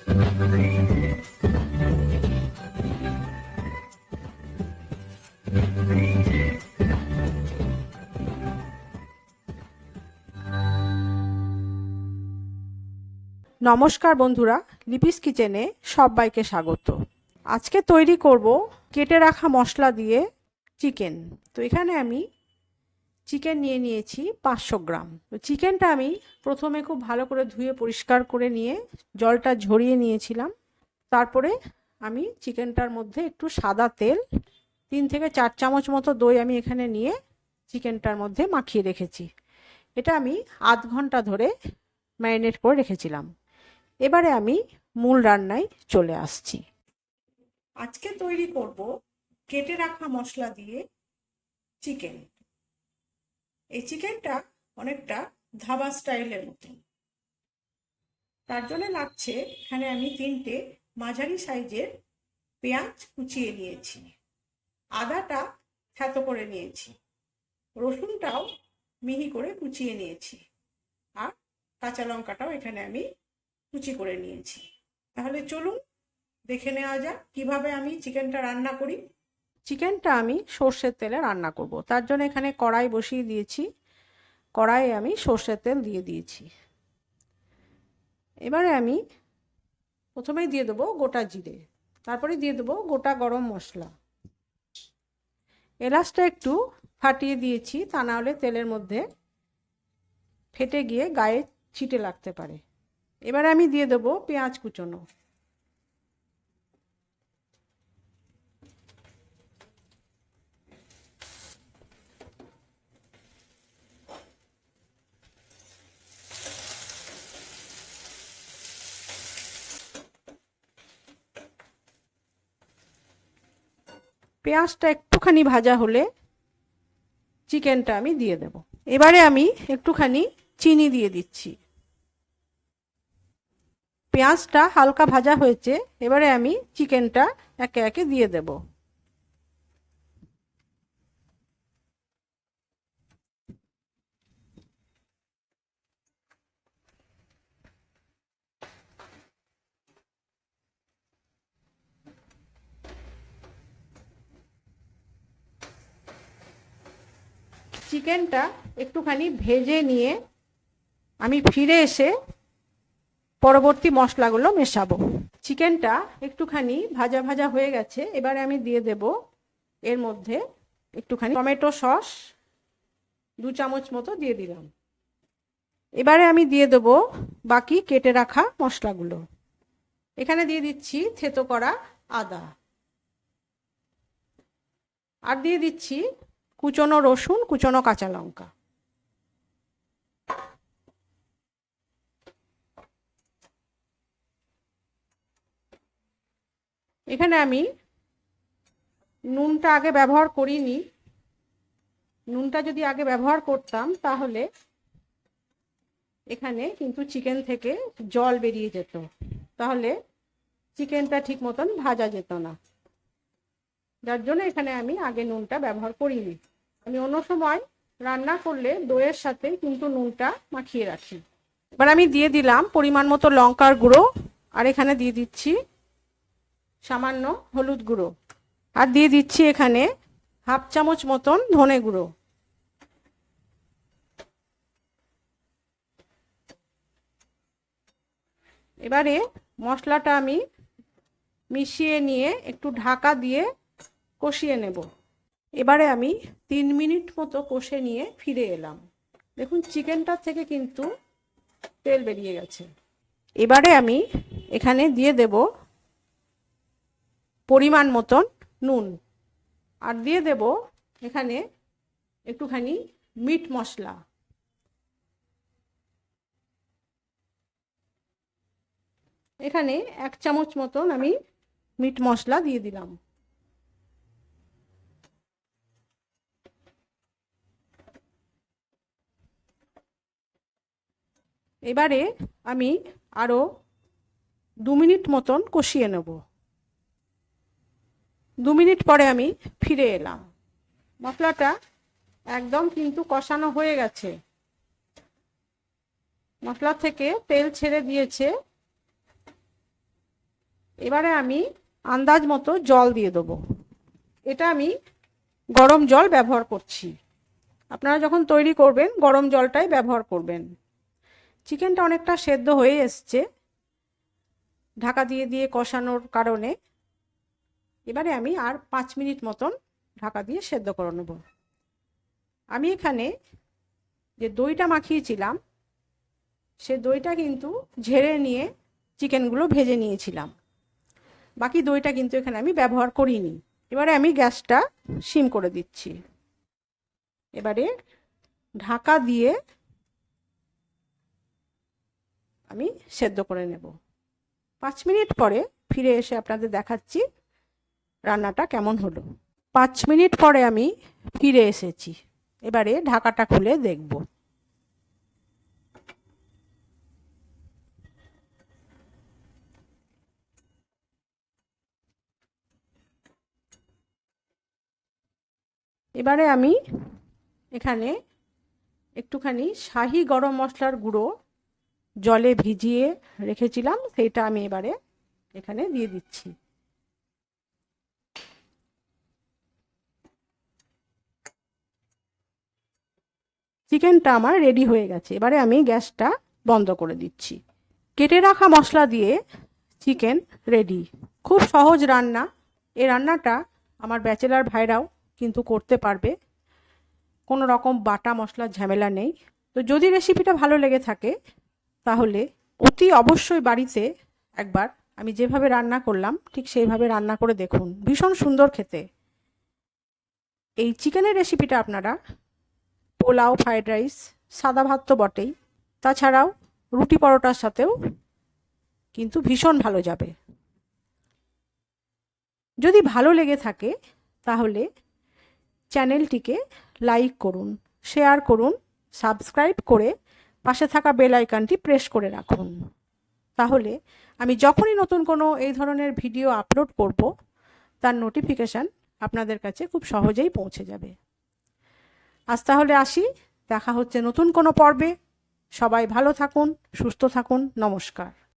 নমস্কার বন্ধুরা, লিপিস কিচেনে সবাইকে স্বাগত। আজকে তৈরি করব কেটে রাখা মশলা দিয়ে চিকেন। তো এখানে আমি চিকেন নিয়ে নিয়েছি 500 গ্রাম। তো চিকেনটা আমি প্রথমে খুব ভালো করে ধুয়ে পরিষ্কার করে নিয়ে জলটা ঝরিয়ে নিয়েছিলাম। তারপরে আমি চিকেনটার মধ্যে একটু সাদা তেল, 3 থেকে 4 চামচ মতো দই আমি এখানে নিয়ে চিকেনটার মধ্যে মাখিয়ে রেখেছি। এটা আমি আধ ঘন্টা ধরে ম্যারিনেট করে রেখেছিলাম। এবারে আমি মূল রান্নায় চলে আসছি। আজকে তৈরি করব কেটে রাখা মশলা দিয়ে চিকেন। এই চিকেনটা অনেকটা ধাবা স্টাইলের মতো। তার জন্য লাগছে এখানে আমি 3টে মাঝারি সাইজের পেঁয়াজ কুচিয়ে নিয়েছি, আদাটা থেতো করে নিয়েছি, রসুনটাও মিহি করে কুচিয়ে নিয়েছি, আর কাঁচা লঙ্কাটাও এখানে আমি কুচি করে নিয়েছি। তাহলে চলুন দেখে নেওয়া যাক কিভাবে আমি চিকেনটা রান্না করি। চিকেনটা আমি সর্ষের তেলে রান্না করব। তার জন্য এখানে কড়াই বসিয়ে দিয়েছি। কড়াইয়ে আমি সর্ষের তেল দিয়ে দিয়েছি। এবারে আমি প্রথমেই দিয়ে দেবো গোটা জিরে, তারপরে দিয়ে দেবো গোটা গরম মশলা। এলাচটা একটু ফাটিয়ে দিয়েছি, তা না হলে তেলের মধ্যে ফেটে গিয়ে গায়ে ছিটে লাগতে পারে। এবারে আমি দিয়ে দেবো পেঁয়াজ কুচোনো। পেঁয়াজটা একটুখানি ভাজা হলে চিকেনটা আমি দিয়ে দেব। এবারে আমি একটুখানি চিনি দিয়ে দিচ্ছি। পেঁয়াজটা হালকা ভাজা হয়েছে, এবারে আমি চিকেনটা একে একে দিয়ে দেব। চিকেনটা একটুখানি ভেজে নিয়ে আমি ফিরে এসে পরবর্তী মশলাগুলো মেশাবো। চিকেনটা একটুখানি ভাজা ভাজা হয়ে গেছে, এবারে আমি দিয়ে দেব এর মধ্যে একটুখানি টমেটো সস, 2 চামচ মতো দিয়ে দিলাম। এবারে আমি দিয়ে দেব বাকি কেটে রাখা মশলাগুলো। এখানে দিয়ে দিচ্ছি থেতো করা আদা, আর দিয়ে দিচ্ছি কুচনো রসুন, কুচনো কাঁচা লঙ্কা। এখানে আমি নুনটা আগে ব্যবহার করিনি। নুনটা যদি আগে ব্যবহার করতাম তাহলে এখানে কিন্তু চিকেন থেকে জল বেরিয়ে যেত, তাহলে চিকেনটা ঠিক মতন ভাজা যেত না। যার জন্য এখানে আমি আগে নুনটা ব্যবহার করিনি। আমি অন্য সময় রান্না করলে দইয়ের সাথে কিন্তু নুনটা মাখিয়ে রাখি। এবার আমি দিয়ে দিলাম পরিমাণ মতো লঙ্কার গুঁড়ো, আর এখানে দিয়ে দিচ্ছি সামান্য হলুদ গুঁড়ো, আর দিয়ে দিচ্ছি এখানে 1/2 চামচ মতন ধনে গুঁড়ো। এবারে মশলাটা আমি মিশিয়ে নিয়ে একটু ঢাকা দিয়ে কষিয়ে নেব। এবারে আমি 3 মিনিট মতো কষে নিয়ে ফিরে এলাম। দেখুন চিকেনটার থেকে কিন্তু তেল বেরিয়ে গেছে। এবারে আমি এখানে দিয়ে দেব পরিমাণ মতন নুন, আর দিয়ে দেব এখানে একটুখানি মিট মশলা। এখানে 1 চামচ মতন আমি মিট মশলা দিয়ে দিলাম। এবারে আমি আরও 2 মিনিট মতন কষিয়ে নেব। 2 মিনিট পরে আমি ফিরে এলাম। মশলাটা একদম কিন্তু কষানো হয়ে গেছে, মশলা থেকে তেল ছেড়ে দিয়েছে। এবারে আমি আন্দাজ মতো জল দিয়ে দেবো। এটা আমি গরম জল ব্যবহার করছি। আপনারা যখন তৈরি করবেন গরম জলটাই ব্যবহার করবেন। চিকেনটা অনেকটা সেদ্ধ হয়ে এসছে ঢাকা দিয়ে দিয়ে কষানোর কারণে। এবারে আমি আর 5 মিনিট মতন ঢাকা দিয়ে সেদ্ধ করে নেব। আমি এখানে যে দইটা মাখিয়েছিলাম সে দইটা কিন্তু ঝেড়ে নিয়ে চিকেনগুলো ভেজে নিয়েছিলাম। বাকি দইটা কিন্তু এখানে আমি ব্যবহার করিনি। এবারে আমি গ্যাসটা সিম করে দিচ্ছি। এবারে ঢাকা দিয়ে আমি সেদ্ধ করে নেব। 5 মিনিট পরে ফিরে এসে আপনাদের দেখাচ্ছি রান্নাটা কেমন হলো। 5 মিনিট পরে আমি ফিরে এসেছি। এবারে ঢাকাটা খুলে দেখব। এবারে আমি এখানে একটুখানি শাহি গরম মশলার গুঁড়ো জলে ভিজিয়ে রেখেছিলাম, সেইটা আমি এবারে এখানে দিয়ে দিচ্ছি। চিকেনটা আমার রেডি হয়ে গেছে। এবারে আমি গ্যাসটা বন্ধ করে দিচ্ছি। কেটে রাখা মশলা দিয়ে চিকেন রেডি। খুব সহজ রান্না। এই রান্নাটা আমার ব্যাচেলার ভাইরাও কিন্তু করতে পারবে, কোনো রকম বাটা মশলার ঝামেলা নেই। তো যদি রেসিপিটা ভালো লেগে থাকে তাহলে অতি অবশ্যই বাড়িতে একবার আমি যেভাবে রান্না করলাম ঠিক সেইভাবে রান্না করে দেখুন, ভীষণ সুন্দর খেতে। এই চিকেনের রেসিপিটা আপনারা পোলাও, ফ্রাইড রাইস, সাদা ভাত তো বটেই, তাছাড়াও রুটি পরোটার সাথেও কিন্তু ভীষণ ভালো যাবে। যদি ভালো লেগে থাকে তাহলে চ্যানেলটিকে লাইক করুন, শেয়ার করুন, সাবস্ক্রাইব করে পাশে থাকা বেল আইকনটি প্রেস করে রাখুন। তাহলে আমি যখনই নতুন কোনো এই ধরনের ভিডিও আপলোড করব তার নোটিফিকেশান আপনাদের কাছে খুব সহজেই পৌঁছে যাবে। আজ তাহলে আসি, দেখা হচ্ছে নতুন কোনো পর্বে। সবাই ভালো থাকুন, সুস্থ থাকুন। নমস্কার।